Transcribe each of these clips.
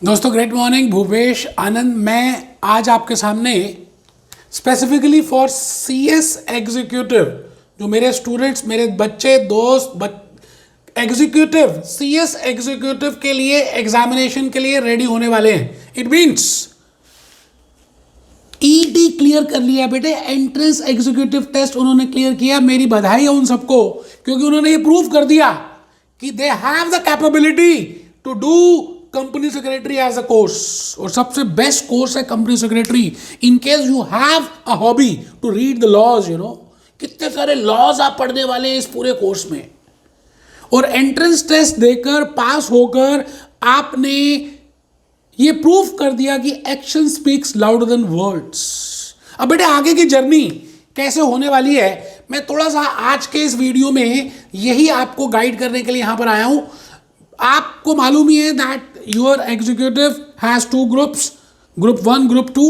दोस्तों great morning, Bhupesh आनंद मैं आज आपके सामने स्पेसिफिकली फॉर सीएस एग्जीक्यूटिव, जो मेरे स्टूडेंट्स, मेरे बच्चे, दोस्त एग्जीक्यूटिव, सीएस एग्जीक्यूटिव के लिए एग्जामिनेशन के लिए रेडी होने वाले हैं। इट मीन्स ईटी क्लियर कर लिया बेटे, एंट्रेंस एग्जीक्यूटिव टेस्ट उन्होंने क्लियर किया। मेरी बधाई है उन सबको, क्योंकि उन्होंने ये प्रूव कर दिया कि they have the capability to do company secretary as a course. और सबसे बेस्ट कोर्स है company secretary. In case you have a hobby to read the laws, कितने सारे लॉज आप पढ़ने वाले हैं इस पूरे कोर्स में। और एंट्रेंस टेस्ट देकर पास होकर आपने ये प्रूफ कर दिया कि action speaks louder than words. अब बेटे आगे की जर्नी कैसे होने वाली है, मैं थोड़ा सा आज के इस वीडियो में यही आपको गाइड करने के लिए यहां पर आया हूं। आपको मालूम ही है that your executive has 2 groups, group 1, group 2,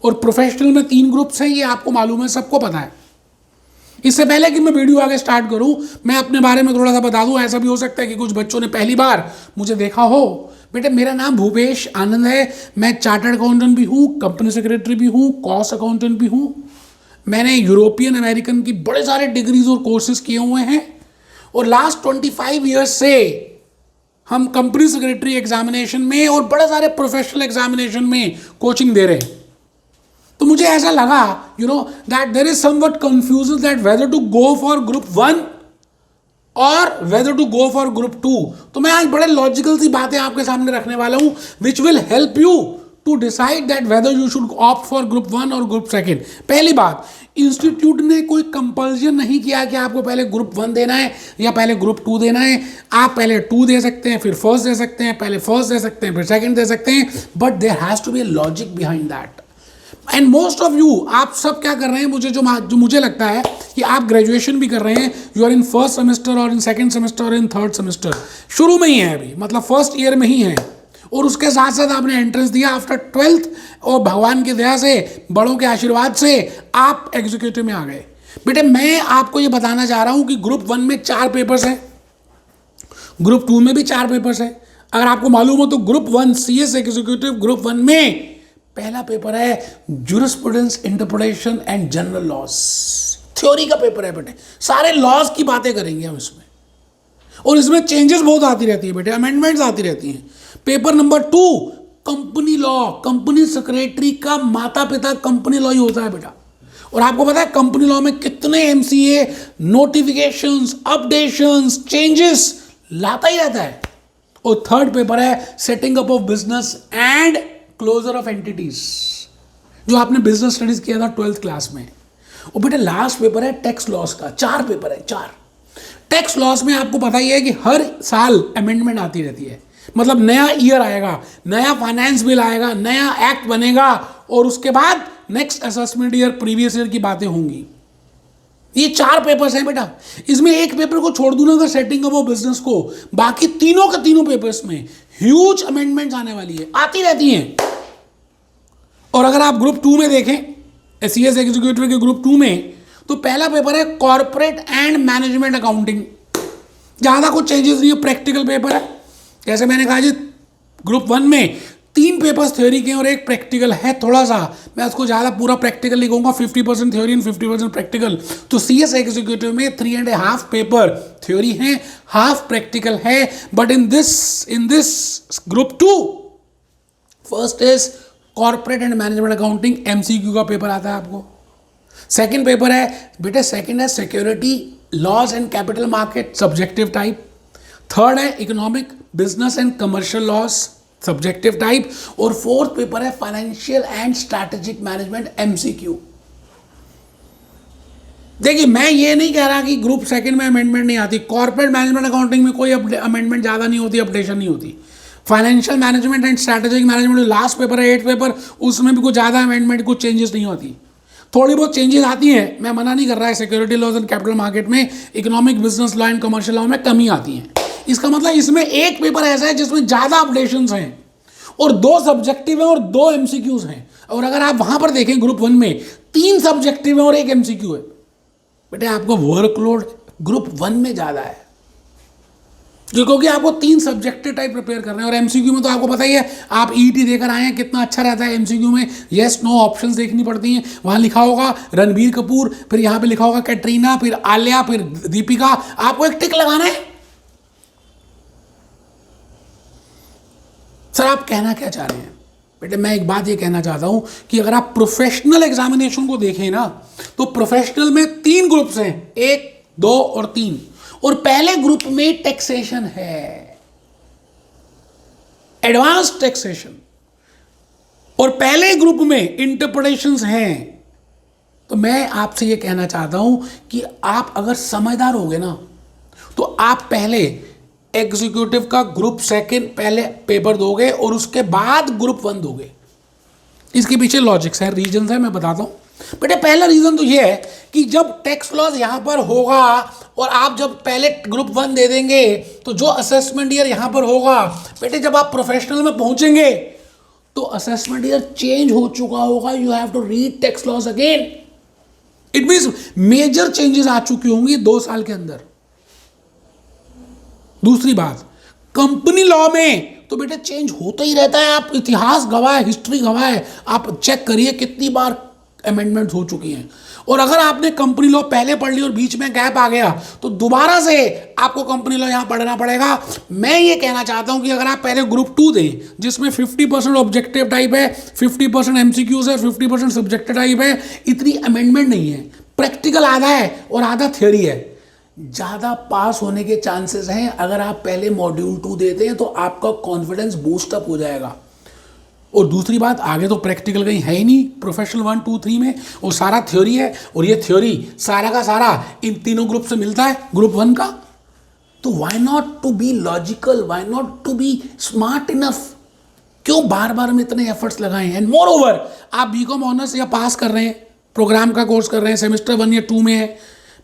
और प्रोफेशनल में 3 ग्रुप्स हैं। ये आपको मालूम है, सबको पता है। इससे पहले कि मैं वीडियो आगे स्टार्ट करूं, मैं अपने बारे में थोड़ा सा बता दूं। ऐसा भी हो सकता है कि कुछ बच्चों ने पहली बार मुझे देखा हो। बेटे मेरा नाम भूपेश आनंद है, मैं चार्टर्ड अकाउंटेंट भी हूं, कंपनी सेक्रेटरी भी हूं, कॉस्ट अकाउंटेंट भी हूं। मैंने यूरोपियन अमेरिकन की बड़े सारे डिग्रीज और कोर्सेज किए हुए हैं, और लास्ट 25 ईयर्स से हम कंपनी सेक्रेटरी एग्जामिनेशन में और बड़े सारे प्रोफेशनल एग्जामिनेशन में कोचिंग दे रहे हैं। तो मुझे ऐसा लगा that there is something confusion that whether to go for group 1 और whether to go for group 2। तो मैं आज बड़े लॉजिकल सी बातें आपके सामने रखने वाला हूं which will help you to decide that whether you should opt for group 1 और ग्रुप 2। पहली बात, इंस्टीट्यूट ने कोई कंपल्जन नहीं किया कि आपको पहले ग्रुप 1 देना है या पहले ग्रुप 2 देना है। आप पहले 2 दे सकते हैं, फिर फर्स्ट दे सकते हैं, पहले फर्स्ट दे सकते हैं, फिर सेकंड दे सकते हैं, but there has to be a logic behind that. And most of you, आप सब क्या कर रहे हैं, जो मुझे लगता है कि आप ग्रेजुएशन भी कर रहे हैं, you are in first semester और इन सेकंड सेमेस्टर और इन थर्ड सेमेस्टर, शुरू में ही है अभी, मतलब फर्स्ट ईयर में ही है, और उसके साथ साथ आपने एंट्रेंस दिया आफ्टर 12th, और भगवान की दया से, बड़ों के आशीर्वाद से आप एग्जीक्यूटिव में आ गए। बेटे मैं आपको ये बताना चाह रहा हूं कि ग्रुप 1 में 4 पेपर्स हैं, ग्रुप 2 में भी 4 पेपर्स हैं। अगर आपको मालूम हो तो ग्रुप 1 सीएस एग्जीक्यूटिव ग्रुप 1 में पहला पेपर है jurisprudence, interpretation and general laws. Theory का पेपर है बेटे, सारे लॉज की बातें करेंगे हम इसमें, और इसमें चेंजेस बहुत आती रहती है बेटे, अमेंडमेंट्स आती रहती हैं। Paper number 2 company law, company secretary का माता पिता कंपनी लॉ ही होता है बेटा। और आपको पता है कंपनी लॉ में कितने एमसीए, नोटिफिकेशंस, अपडेशंस, चेंजेस लाता ही रहता है। और थर्ड पेपर है setting up of business and closure of entities, जो आपने बिजनेस स्टडीज किया था 12th क्लास में। और बेटा लास्ट पेपर है टैक्स लॉस का। 4 पेपर है, 4। टैक्स लॉस में आपको पता ही है कि हर साल अमेंडमेंट आती रहती है, मतलब नया ईयर आएगा, नया फाइनेंस बिल आएगा, नया एक्ट बनेगा, और उसके बाद next assessment year, previous year की बातें होंगी। ये 4 पेपर्स हैं बेटा। इसमें एक पेपर को छोड़ दूं ना, अगर सेटिंग अप ऑफ बिजनेस को, बाकी तीनों के तीनों पेपर्स में ह्यूज अमेंडमेंट्स आने वाली है, आती रहती हैं। और अगर आप ग्रुप 2 में देखें, सीएस एग्जीक्यूटिव के ग्रुप 2 में, तो पहला पेपर है कॉर्पोरेट एंड मैनेजमेंट अकाउंटिंग। ज़्यादा कुछ चेंजेस नहीं है, प्रैक्टिकल पेपर है। जैसे मैंने कहा जी, ग्रुप 1 में 3 पेपर्स थ्योरी के और 1 प्रैक्टिकल है। थोड़ा सा मैं उसको ज़्यादा पूरा प्रैक्टिकल नहीं कहूँगा, 50% थ्योरी एंड 50% प्रैक्टिकल। तो सीएस एग्जीक्यूटिव में 3.5 पेपर थ्योरी है, हाफ प्रैक्टिकल है। But in this group 2 first is corporate and management accounting, MCQ का पेपर आता है आपको। सेकेंड पेपर है बेटे, सेकेंड है security laws and capital market, subjective type. Third है economic, business and commercial laws, subjective type. और फोर्थ पेपर है financial and strategic management, MCQ. देखिए मैं ये नहीं कह रहा कि ग्रुप 2 में अमेंडमेंट नहीं आती। कॉर्पोरेट मैनेजमेंट अकाउंटिंग में कोई अमेंडमेंट ज़्यादा नहीं होती, अपडेशन नहीं होती। Financial management and strategic management last paper है 8 पेपर, उसमें भी कुछ ज़्यादा अमेंडमेंट, कुछ चेंजेस नहीं होती। थोड़ी बहुत चेंजेस आती हैं, मैं मना नहीं कर रहा है। Security laws and capital market में, economic, business law and commercial law में कमी आती है। इसका मतलब इसमें एक पेपर ऐसा है जिसमें ज़्यादा अपडेशंस हैं, और 2 सब्जेक्टिव हैं और 2 एमसीक्यूज हैं। और अगर आप वहां पर देखें ग्रुप 1 में 3 सब्जेक्टिव हैं और 1 एमसीक्यू है। बेटे आपको वर्कलोड ग्रुप 1 में ज़्यादा है। क्योंकि आपको 3 सब्जेक्टिव टाइप प्रिपेयर करना है और एमसीक्यू में तो आपको पता ही है, आप ईटी देकर आए हैं कितना अच्छा रहता है एमसीक्यू में, यस नो ऑप्शंस देखनी पड़ती हैं। वहां लिखा होगा रणबीर कपूर, फिर यहाँ पे लिखा होगा कैटरीना, फिर आलिया, फिर दीपिका, आपको एक टिक लगाना है। सर आप कहना क्या चाह रहे हैं? बेटे मैं एक बात ये कहना चाहता हूं कि अगर आप प्रोफेशनल एग्जामिनेशन को देखें ना, तो प्रोफेशनल में 3 ग्रुप्स हैं, 1, 2 और 3। और पहले ग्रुप में टैक्सेशन है, एडवांस टैक्सेशन, और पहले ग्रुप में इंटरप्रिटेशंस हैं। तो मैं आपसे ये कहना चाहता हूं कि आप अगर समझदार होगे ना, तो आप पहले एग्जीक्यूटिव का ग्रुप सेकंड पहले पेपर दोगे और उसके बाद ग्रुप 1 दोगे। इसके पीछे लॉजिक्स है, रीजंस है, मैं बताता हूं। बेटे पहला रीजन तो ये है कि जब टैक्स लॉस यहां पर होगा और आप जब पहले ग्रुप 1 दे देंगे, तो जो असेसमेंट ईयर यहां पर होगा, बेटे जब आप प्रोफेशनल में पहुंचेंगे तो असेसमेंट ईयर चेंज हो चुका होगा। You have to read tax laws again. It means major changes आ चुकी होंगी 2 साल के अंदर। दूसरी बात, कंपनी लॉ में तो बेटे चेंज होता ही रहता है। आप इतिहास गवाह है, हिस्ट्री गवाह है, आप चेक करिए कितनी बार अमेंडमेंट्स हो चुकी हैं। और अगर आपने कंपनी लॉ पहले पढ़ ली और बीच में गैप आ गया, तो दोबारा से आपको कंपनी लॉ यहां पढ़ना पड़ेगा। मैं ये कहना चाहता हूं कि अगर आप पहले ग्रुप 2 दें, जिसमें 50% ऑब्जेक्टिव टाइप है, 50% एमसीक्यूज है, 50% सब्जेक्टिव टाइप है, इतनी अमेंडमेंट नहीं है, प्रैक्टिकल आधा है और आधा थ्योरी है, ज़्यादा पास होने के चांसेस हैं। अगर आप पहले मॉड्यूल 2 देते हैं तो आपका कॉन्फिडेंस बूस्ट अप हो जाएगा। और दूसरी बात, आगे तो प्रैक्टिकल कहीं है ही नहीं प्रोफेशनल 1, 2, 3 में, वो सारा थ्योरी है। और ये थ्योरी सारा का सारा इन तीनों ग्रुप से मिलता है, ग्रुप 1 का। तो why not to be logical, why not to be smart enough? क्यों बार बार हम इतने एफर्ट्स लगाए हैं? एंड मोर ओवर, आप बीकॉम ऑनर्स या पास कर रहे हैं, प्रोग्राम का कोर्स कर रहे हैं, सेमेस्टर 1 या 2 में है,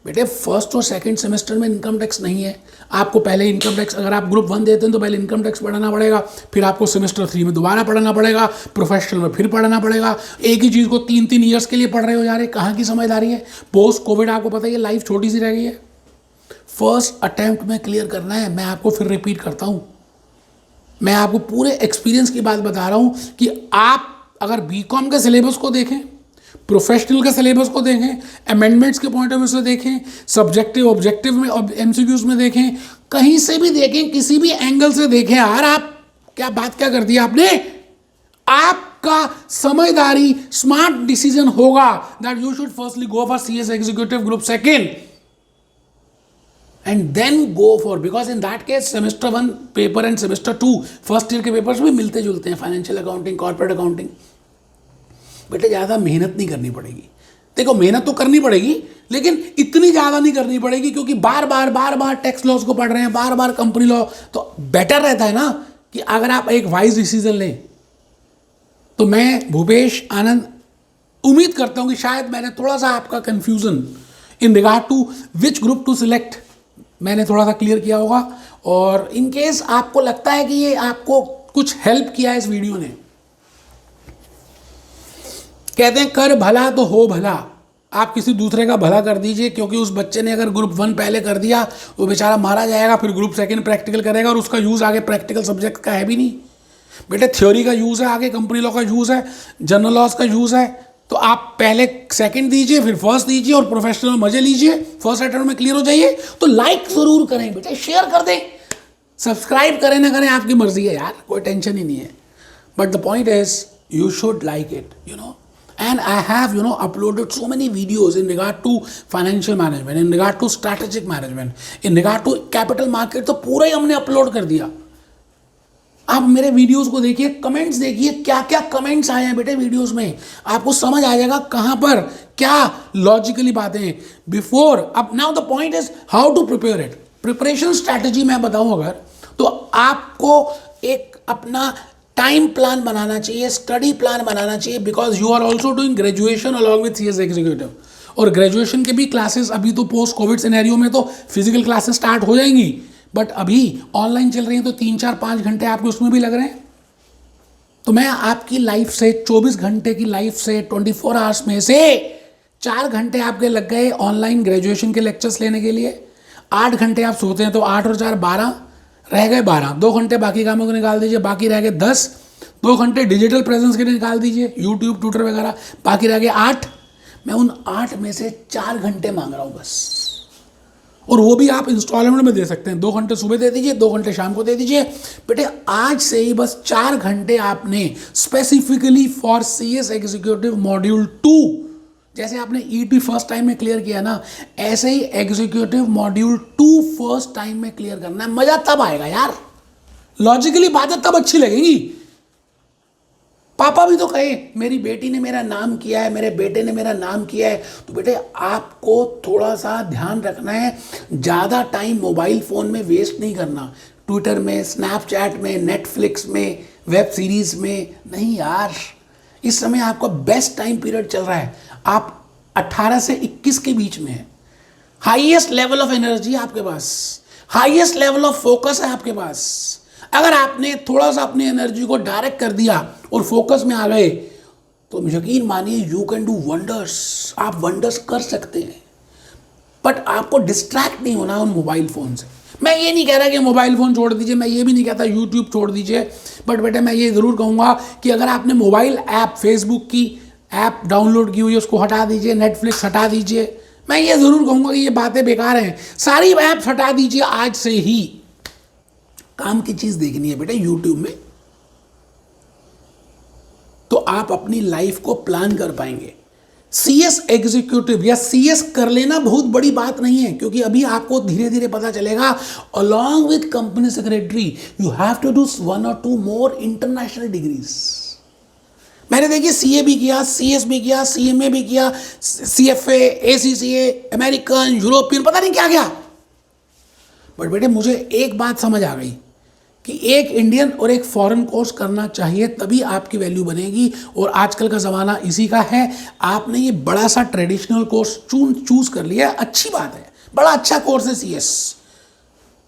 बेटे फर्स्ट और सेकंड सेमेस्टर में इनकम टैक्स नहीं है। आपको पहले इनकम टैक्स, अगर आप ग्रुप 1 देते हैं तो पहले इनकम टैक्स पढ़ाना पड़ेगा, फिर आपको सेमेस्टर 3 में दोबारा पढ़ाना पड़ेगा, प्रोफेशनल में फिर पढ़ाना पड़ेगा। एक ही चीज़ को 3-3 ईयर्स के लिए पढ़ रहे हो जा रहे, कहाँ की समझदारी है? पोस्ट कोविड आपको पता ही है, लाइफ छोटी सी रह गई है। फर्स्ट अटैम्प्ट में क्लियर करना है। मैं आपको फिर रिपीट करता हूँ, मैं आपको पूरे एक्सपीरियंस की बात बता रहा हूँ कि आप अगर बीकॉम के सिलेबस को देखें, प्रोफेशनल के सिलेबस को देखें, अमेंडमेंट्स के पॉइंट ऑफ व्यू से देखें, सब्जेक्टिव ऑब्जेक्टिव में एमसीक्यूज में देखें, कहीं से भी देखें, किसी भी एंगल से देखें, यार आप क्या बात क्या कर दी आपने? आपका समझदारी स्मार्ट डिसीजन होगा that you should firstly go for CS executive group second and then go for, because in that case semester 1 paper and semester 2 first year के पेपर्स भी मिलते जुलते हैं, फाइनेंशियल अकाउंटिंग, कॉर्पोरेट अकाउंटिंग। बेटे ज़्यादा मेहनत नहीं करनी पड़ेगी। देखो मेहनत तो करनी पड़ेगी, लेकिन इतनी ज़्यादा नहीं करनी पड़ेगी, क्योंकि बार बार टैक्स लॉस को पढ़ रहे हैं, बार बार कंपनी लॉ, तो बेटर रहता है ना कि अगर आप एक वाइज डिसीजन लें। तो मैं भूपेश आनंद उम्मीद करता हूं कि शायद मैंने थोड़ा सा आपका confusion in regard to which group to select मैंने थोड़ा सा क्लियर किया होगा। और इन केस आपको लगता है कि ये आपको कुछ हेल्प किया है इस वीडियो ने, कहते हैं कर भला तो हो भला, आप किसी दूसरे का भला कर दीजिए, क्योंकि उस बच्चे ने अगर ग्रुप 1 पहले कर दिया वो बेचारा मारा जाएगा, फिर ग्रुप सेकंड प्रैक्टिकल करेगा और उसका यूज़ आगे प्रैक्टिकल सब्जेक्ट का है भी नहीं। बेटे थ्योरी का यूज़ है, आगे कंपनी लॉ का यूज़ है, जनरल लॉज का यूज़ है। तो आप पहले सेकंड दीजिए, फिर फर्स्ट दीजिए और प्रोफेशनल में मजे लीजिए, फर्स्ट अटेम्प्ट में क्लियर हो जाइए। तो लाइक ज़रूर करें बेटे, शेयर कर दें, सब्सक्राइब करें ना करें आपकी मर्जी है यार, कोई टेंशन ही नहीं है। But the point is you should like it, you know. And I have, uploaded so many videos in regard to financial management, in regard to strategic management, in regard to capital market, तो पूरा ही हमने upload कर दिया। आप मेरे videos को देखिए, comments देखिए, क्या क्या कमेंट्स आए हैं बेटे वीडियोस में, आपको समझ आ जाएगा कहाँ पर क्या लॉजिकली बातें हैं बिफोर। अब now the point is how to prepare it. Preparation strategy मैं बताऊँ अगर, तो आपको एक अपना टाइम प्लान बनाना चाहिए, स्टडी प्लान बनाना चाहिए, because you are also doing graduation along with CS executive. और ग्रेजुएशन के भी क्लासेस अभी तो पोस्ट कोविड सिनेरियो में तो फिजिकल क्लासेस स्टार्ट हो जाएंगी, बट अभी ऑनलाइन चल रही हैं, तो 3-4-5 घंटे आपके उसमें भी लग रहे हैं। तो मैं आपकी लाइफ से 24 घंटे की लाइफ से 24 आवर्स में से 4 घंटे आपके लग गए ऑनलाइन ग्रेजुएशन के लेक्चर्स लेने के लिए, 8 घंटे आप सोते हैं तो 8 और 4 12, रह गए 12, 2 घंटे बाकी कामों को निकाल दीजिए, बाकी रह गए 10, 2 घंटे डिजिटल प्रेजेंस के लिए निकाल दीजिए, यूट्यूब ट्विटर वगैरह, बाकी रह गए 8। मैं उन 8 में से 4 घंटे मांग रहा हूँ बस, और वो भी आप इंस्टॉलमेंट में दे सकते हैं। 2 घंटे सुबह दे दीजिए, 2 घंटे शाम को दे दीजिए। बेटे आज से ही बस 4 घंटे आपने specifically for CS executive module 2, जैसे आपने ET फर्स्ट टाइम में क्लियर किया ना, ऐसे ही एग्जीक्यूटिव मॉड्यूल 2 फर्स्ट टाइम में क्लियर करना है। मजा तब आएगा यार, लॉजिकली बातें तब अच्छी लगेंगी। पापा भी तो कहे मेरी बेटी ने मेरा नाम किया है, मेरे बेटे ने मेरा नाम किया है। तो बेटे आपको थोड़ा सा ध्यान रखना है, ज़्यादा टाइम मोबाइल फ़ोन में वेस्ट नहीं करना, ट्विटर में, स्नैपचैट में, नेटफ्लिक्स में, वेब सीरीज़ में नहीं यार। इस समय आपका बेस्ट टाइम पीरियड चल रहा है, आप 18 से 21 के बीच में है। हाईएस्ट लेवल ऑफ एनर्जी आपके पास, हाईएस्ट लेवल ऑफ फोकस है आपके पास। अगर आपने थोड़ा सा अपनी एनर्जी को डायरेक्ट कर दिया और फोकस में आ गए तो यकीन मानिए यू कैन डू वंडर्स, आप वंडर्स कर सकते हैं। बट आपको डिस्ट्रैक्ट नहीं होना उन मोबाइल फ़ोन से। मैं ये नहीं कह रहा कि मोबाइल फ़ोन छोड़ दीजिए, मैं ये भी नहीं कहता यूट्यूब छोड़ दीजिए, बट बेटे मैं ये ज़रूर कहूँगा कि अगर आपने मोबाइल ऐप, फेसबुक की ऐप डाउनलोड की हुई है उसको हटा दीजिए, नेटफ्लिक्स हटा दीजिए। मैं ये ज़रूर कहूँगा कि ये बातें बेकार हैं, सारी ऐप हटा दीजिए आज से ही। काम की चीज़ देखनी है बेटे यूट्यूब में, तो आप अपनी लाइफ को प्लान कर पाएंगे। CS एग्जीक्यूटिव या CS कर लेना बहुत बड़ी बात नहीं है, क्योंकि अभी आपको धीरे धीरे पता चलेगा along with company secretary you have to do 1 or 2 more international degrees. मैंने देखिए CA भी किया, CS भी किया, CMA भी किया, CFA, ACCA, अमेरिकन, यूरोपियन, पता नहीं क्या क्या। बट बेटे मुझे एक बात समझ आ गई कि एक इंडियन और एक फॉरेन कोर्स करना चाहिए, तभी आपकी वैल्यू बनेगी। और आजकल का ज़माना इसी का है। आपने ये बड़ा सा ट्रेडिशनल कोर्स चूज़ कर लिया, अच्छी बात है, बड़ा अच्छा कोर्स है CS।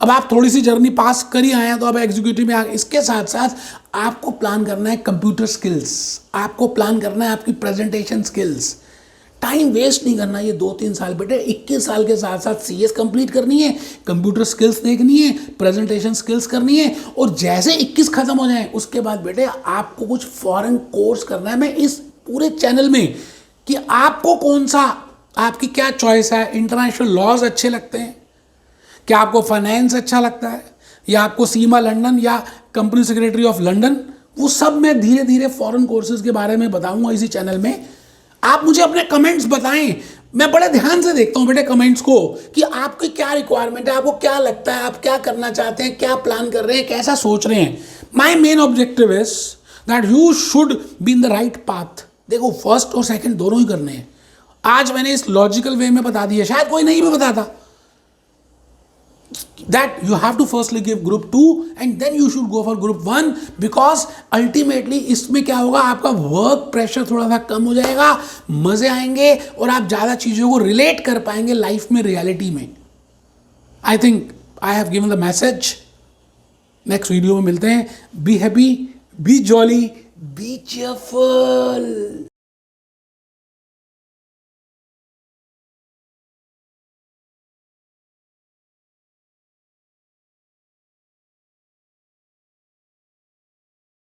अब आप थोड़ी सी जर्नी पास कर ही आए हैं तो अब एग्जीक्यूटिव में आ गए। इसके साथ साथ आपको प्लान करना है कंप्यूटर स्किल्स, आपको प्लान करना है आपकी प्रेजेंटेशन स्किल्स। टाइम वेस्ट नहीं करना ये 2-3 साल बेटे। 21 साल के साथ साथ CS कंप्लीट करनी है, कंप्यूटर स्किल्स देखनी है, प्रेजेंटेशन स्किल्स करनी है, और जैसे 21 खत्म हो जाए उसके बाद बेटे आपको कुछ फॉरेन कोर्स करना है। मैं इस पूरे चैनल में कि आपको कौन सा, आपकी क्या चॉइस है, इंटरनेशनल लॉज अच्छे लगते हैं, क्या आपको फाइनेंस अच्छा लगता है, या आपको सीमा लंदन या कंपनी सेक्रेटरी ऑफ लंदन, वो सब मैं धीरे धीरे फॉरेन कोर्सेज के बारे में बताऊंगा इसी चैनल में। आप मुझे अपने कमेंट्स बताएं, मैं बड़े ध्यान से देखता हूं बेटे कमेंट्स को कि आपकी क्या रिक्वायरमेंट है, आपको क्या लगता है, आप क्या करना चाहते हैं, क्या प्लान कर रहे हैं, कैसा सोच रहे हैं। My main objective is that you should be in the right path. देखो फर्स्ट और सेकंड दोनों ही करने हैं। आज मैंने इस लॉजिकल वे में बता दिया, शायद कोई नहीं भी बताता। that you have to firstly give group 2 and then you should go for group 1, because ultimately इसमें क्या होगा, आपका वर्क प्रेशर थोड़ा सा कम हो जाएगा, मजे आएंगे और आप ज़्यादा चीज़ों को रिलेट कर पाएंगे लाइफ में, रियलिटी में। I think I have given the message. Next video में मिलते हैं। Be happy, B jolly, B cheerful.